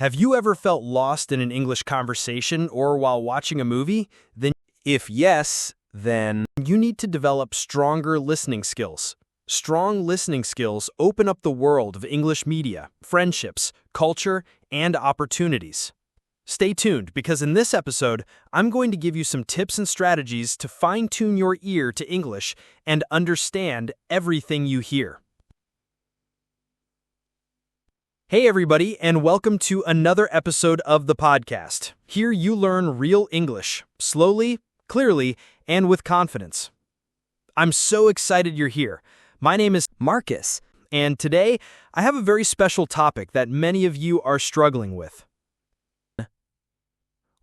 Have you ever felt lost in an English conversation or while watching a movie? If yes, then you need to develop stronger listening skills. Strong listening skills open up the world of English media, friendships, culture, and opportunities. Stay tuned because in this episode, I'm going to give you some tips and strategies to fine-tune your ear to English and understand everything you hear. Hey everybody, and welcome to another episode of the podcast. Here you learn real English, slowly, clearly, and with confidence. I'm so excited you're here. My name is Marcus, and today I have a very special topic that many of you are struggling with.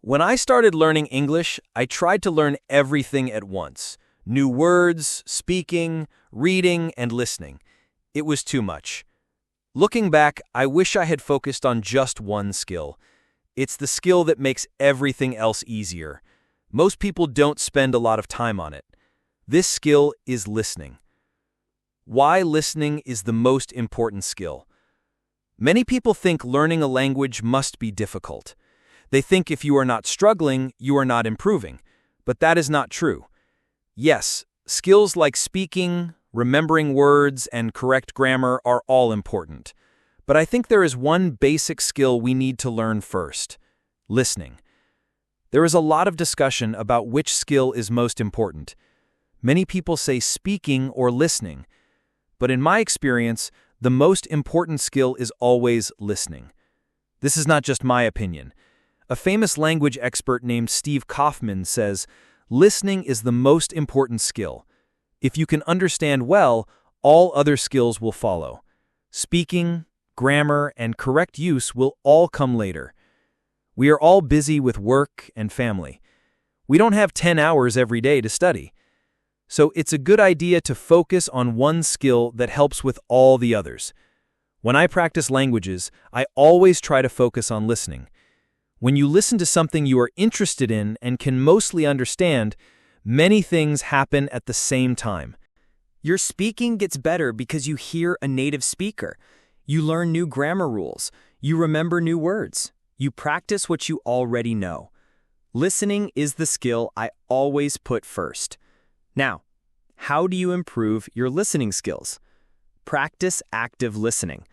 When I started learning English, I tried to learn everything at once. New words, speaking, reading, and listening. It was too much. Looking back, I wish I had focused on just one skill. It's the skill that makes everything else easier. Most people don't spend a lot of time on it. This skill is listening. Why listening is the most important skill? Many people think learning a language must be difficult. They think if you are not struggling, you are not improving. But that is not true. Yes, skills like speaking, remembering words, and correct grammar are all important. But I think there is one basic skill we need to learn first: listening. There is a lot of discussion about which skill is most important. Many people say speaking or listening. But in my experience, the most important skill is always listening. This is not just my opinion. A famous language expert named Steve Kaufman says, listening is the most important skill. If you can understand well, all other skills will follow. Speaking, grammar, and correct use will all come later. We are all busy with work and family. We don't have 10 hours every day to study. So it's a good idea to focus on one skill that helps with all the others. When I practice languages, I always try to focus on listening. When you listen to something you are interested in and can mostly understand, many things happen at the same time. Your speaking gets better because you hear a native speaker. You learn new grammar rules. You remember new words. You practice what you already know. Listening is the skill I always put first. Now, how do you improve your listening skills? Practice active listening.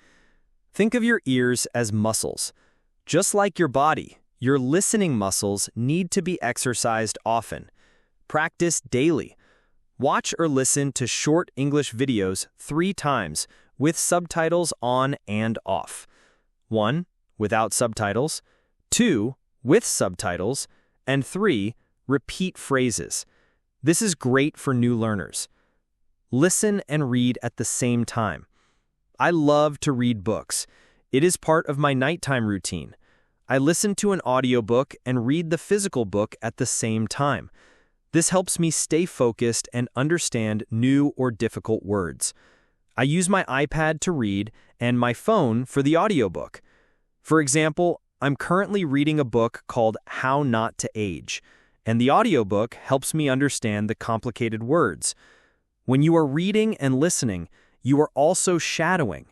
Think of your ears as muscles. Just like your body, your listening muscles need to be exercised often. Practice daily. Watch or listen to short English videos 3 times with subtitles on and off. 1, without subtitles. 2, with subtitles. And 3, repeat phrases. This is great for new learners. Listen and read at the same time. I love to read books. It is part of my nighttime routine. I listen to an audiobook and read the physical book at the same time. This helps me stay focused and understand new or difficult words. I use my iPad to read and my phone for the audiobook. For example, I'm currently reading a book called How Not to Age, and the audiobook helps me understand the complicated words. When you are reading and listening, you are also shadowing.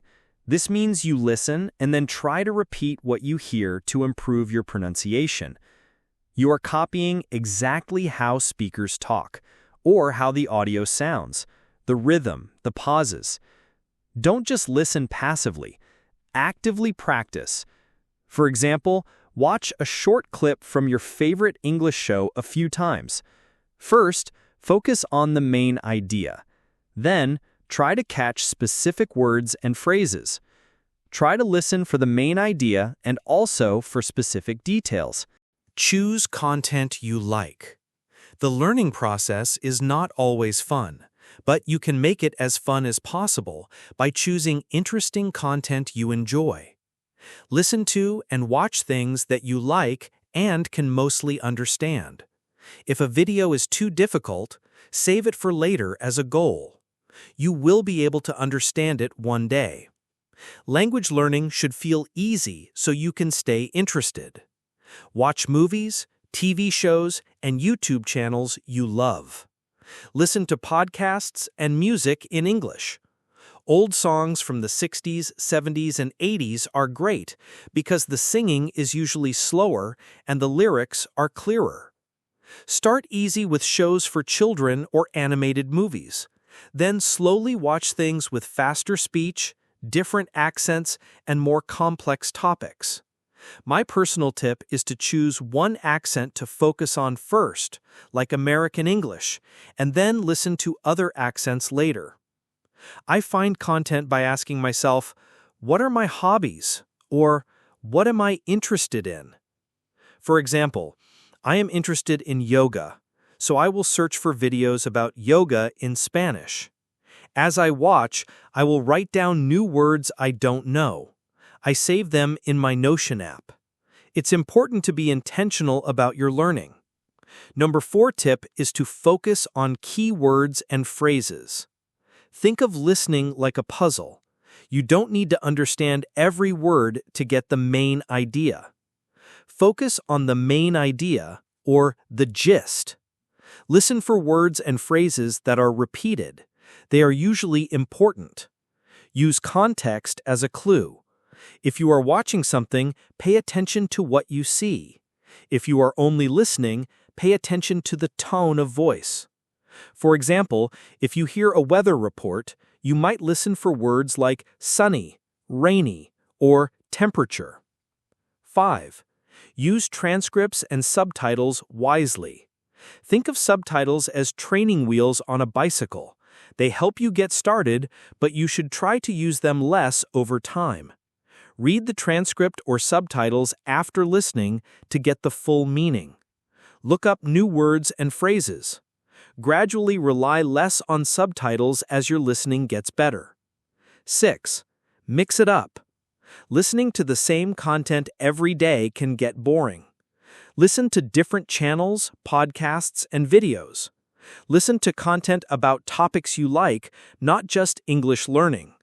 This means you listen and then try to repeat what you hear to improve your pronunciation. You are copying exactly how speakers talk, or how the audio sounds, the rhythm, the pauses. Don't just listen passively. Actively practice. For example, watch a short clip from your favorite English show a few times. First, focus on the main idea. Then, try to catch specific words and phrases. Try to listen for the main idea and also for specific details. Choose content you like. The learning process is not always fun, but you can make it as fun as possible by choosing interesting content you enjoy. Listen to and watch things that you like and can mostly understand. If a video is too difficult, save it for later as a goal. You will be able to understand it one day. Language learning should feel easy so you can stay interested. Watch movies, TV shows, and YouTube channels you love. Listen to podcasts and music in English. Old songs from the 60s, 70s, and 80s are great because the singing is usually slower and the lyrics are clearer. Start easy with shows for children or animated movies. Then slowly watch things with faster speech, different accents, and more complex topics. My personal tip is to choose one accent to focus on first, like American English, and then listen to other accents later. I find content by asking myself, what are my hobbies? Or what am I interested in? For example, I am interested in yoga, so I will search for videos about yoga in Spanish. As I watch, I will write down new words I don't know. I save them in my Notion app. It's important to be intentional about your learning. Number 4 tip is to focus on key words and phrases. Think of listening like a puzzle. You don't need to understand every word to get the main idea. Focus on the main idea, or the gist. Listen for words and phrases that are repeated. They are usually important. Use context as a clue. If you are watching something, pay attention to what you see. If you are only listening, pay attention to the tone of voice. For example, if you hear a weather report, you might listen for words like sunny, rainy, or temperature. 5. Use transcripts and subtitles wisely. Think of subtitles as training wheels on a bicycle. They help you get started, but you should try to use them less over time. Read the transcript or subtitles after listening to get the full meaning. Look up new words and phrases. Gradually rely less on subtitles as your listening gets better. 6. Mix it up. Listening to the same content every day can get boring. Listen to different channels, podcasts, and videos. Listen to content about topics you like, not just English learning.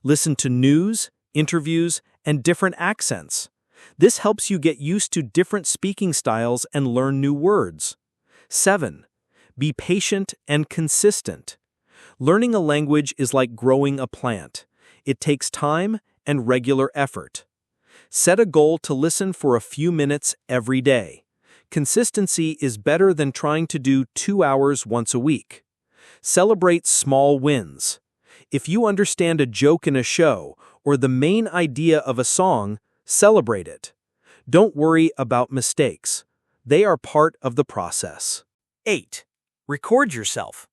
Listen to news, interviews, and different accents. This helps you get used to different speaking styles and learn new words. 7. Be patient and consistent. Learning a language is like growing a plant. It takes time and regular effort. Set a goal to listen for a few minutes every day. Consistency is better than trying to do 2 hours once a week. Celebrate small wins. If you understand a joke in a show or the main idea of a song, celebrate it. Don't worry about mistakes. They are part of the process. 8. Record yourself.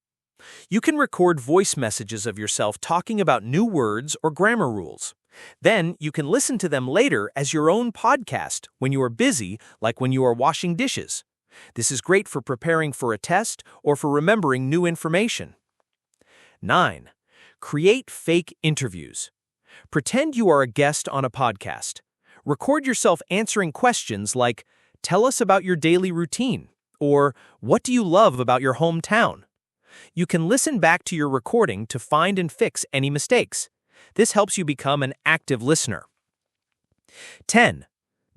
You can record voice messages of yourself talking about new words or grammar rules. Then you can listen to them later as your own podcast when you are busy, like when you are washing dishes. This is great for preparing for a test or for remembering new information. 9. Create fake interviews. Pretend you are a guest on a podcast. Record yourself answering questions like, "Tell us about your daily routine," or "What do you love about your hometown?" You can listen back to your recording to find and fix any mistakes. This helps you become an active listener. 10.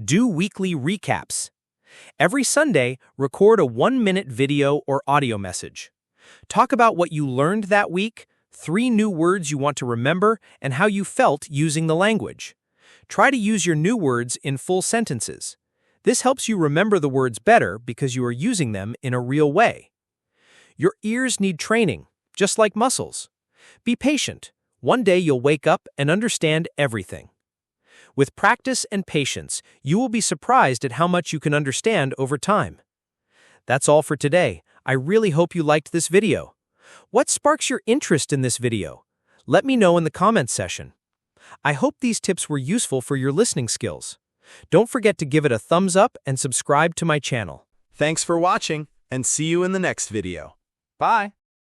Do weekly recaps. Every Sunday, record a 1-minute video or audio message. Talk about what you learned that week, 3 new words you want to remember, and how you felt using the language. Try to use your new words in full sentences. This helps you remember the words better because you are using them in a real way. Your ears need training, just like muscles. Be patient. One day you'll wake up and understand everything. With practice and patience, you will be surprised at how much you can understand over time. That's all for today. I really hope you liked this video. What sparks your interest in this video? Let me know in the comments section. I hope these tips were useful for your listening skills. Don't forget to give it a thumbs up and subscribe to my channel. Thanks for watching, and see you in the next video. Bye!